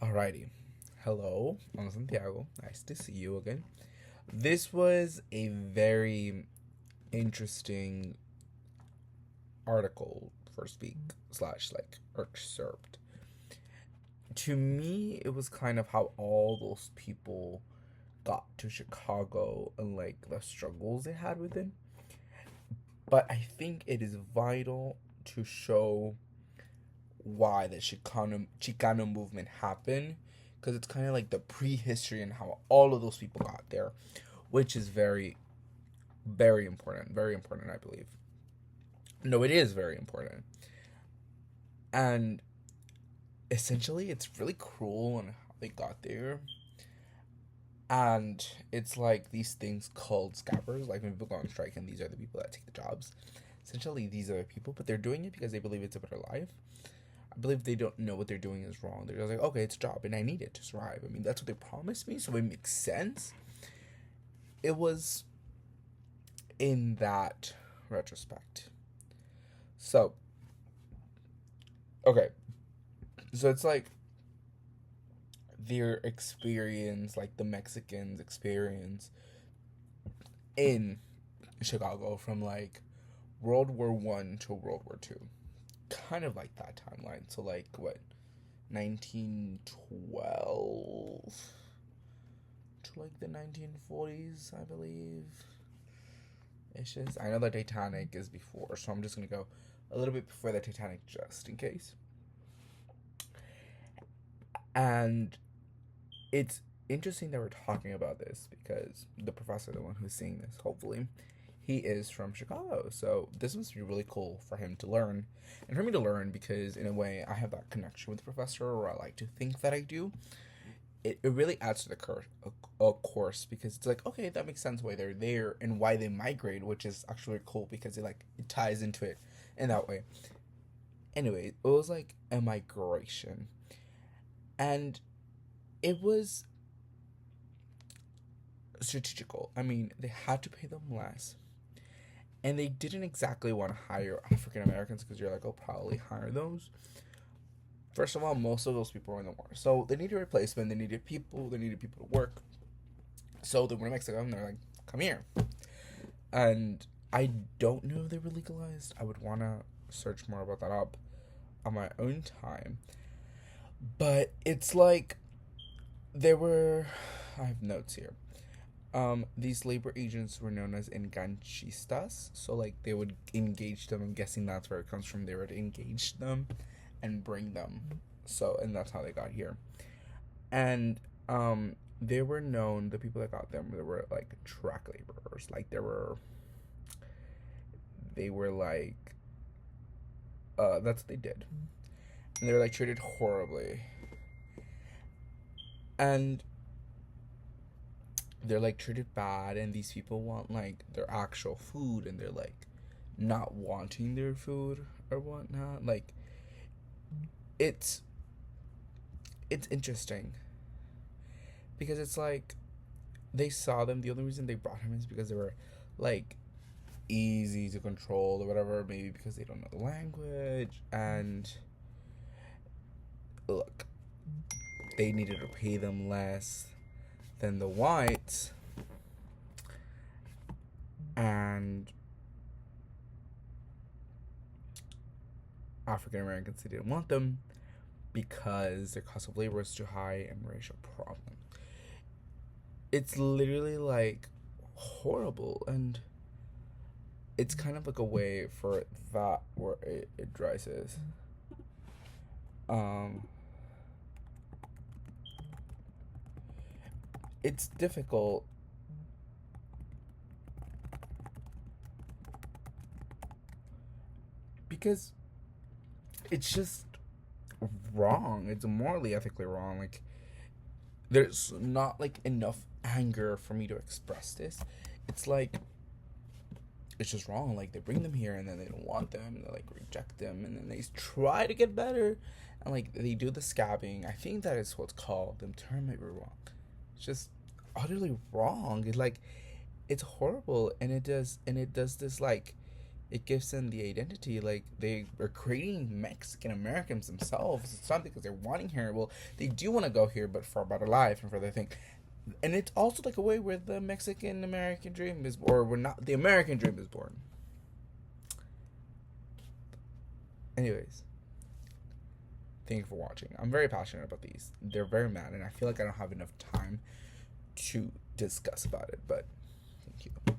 Alrighty. Hello, I'm Santiago. Nice to see you again. This was a very interesting article for speak slash like excerpt. To me, it was kind of how all those people got to Chicago and like the struggles they had with it. But I think it is vital to show why the Chicano movement happened because it's kind of like the prehistory and how all of those people got there, which is very important. Very important, I believe. No, it is very important. And essentially, it's really cruel on how they got there. And it's like these things called scabbers, like when people go on strike and these are the people that take the jobs. Essentially, these are the people, but they're doing it because they believe it's a better life. I believe they don't know what they're doing is wrong. They're just like, okay, it's a job and I need it to survive. I mean, that's what they promised me, so it makes sense. It was in that retrospect. So, okay. So it's like their experience, like the Mexicans' experience in Chicago from like World War One to World War Two. Kind of like that timeline. So like what 1912 to like the 1940s, I believe. It's just I know the Titanic is before, so I'm just gonna go a little bit before the Titanic just in case. And it's interesting that we're talking about this because the professor, the one who's seeing this, hopefully, he is from Chicago. So this must be really cool for him to learn. And for me to learn because, in a way, I have that connection with the professor, or I like to think that I do. It really adds to the course because it's like, okay, that makes sense why they're there and why they migrate, which is actually cool because it ties into it in that way. Anyway, it was like a migration. And it was strategical. I mean, they had to pay them less. And they didn't exactly want to hire African Americans because you're like, oh, probably hire those. First of all, most of those people were in the war. So they needed a replacement. They needed people. They needed people to work. So they went to Mexico and they're like, come here. And I don't know if they were legalized. I would want to search more about that up on my own time. But it's like there were. I have notes here. These labor agents were known as enganchistas. So, like, they would engage them. I'm guessing that's where it comes from. They would engage them and bring them. So, and that's how they got here. And, they were known, the people that got them, they were, like, track laborers. Like, they were, like, that's what they did. And they were, like, treated horribly. And they're like treated bad, and these people want like their actual food, and they're like not wanting their food or whatnot. Like it's it's interesting because it's like they saw them. The only reason they brought him is because they were like easy to control or whatever. Maybe because they don't know the language. And look, they needed to pay them less than the whites, and African Americans, they didn't want them because their cost of labor is too high and racial problem. It's literally like horrible, and it's kind of like a way for that where it addresses. Um, it's difficult because it's just wrong. It's morally, ethically wrong. Like there's not like enough anger for me to express this. It's like it's just wrong. Like they bring them here and then they don't want them. And they like reject them and then they try to get better, and like they do the scabbing. I think that is what's called. The term might be wrong. It's just utterly wrong. It's like it's horrible, and it does this like it gives them the identity. Like, they are creating Mexican Americans themselves. It's not because they're wanting here. Well, they do want to go here, but for a better life and for their thing. And it's also like a way where the Mexican American dream is, or we're not, the American dream is born. Anyways, thank you for watching. I'm very passionate about these. They're very mad, and I feel like I don't have enough time to discuss about it, but thank you.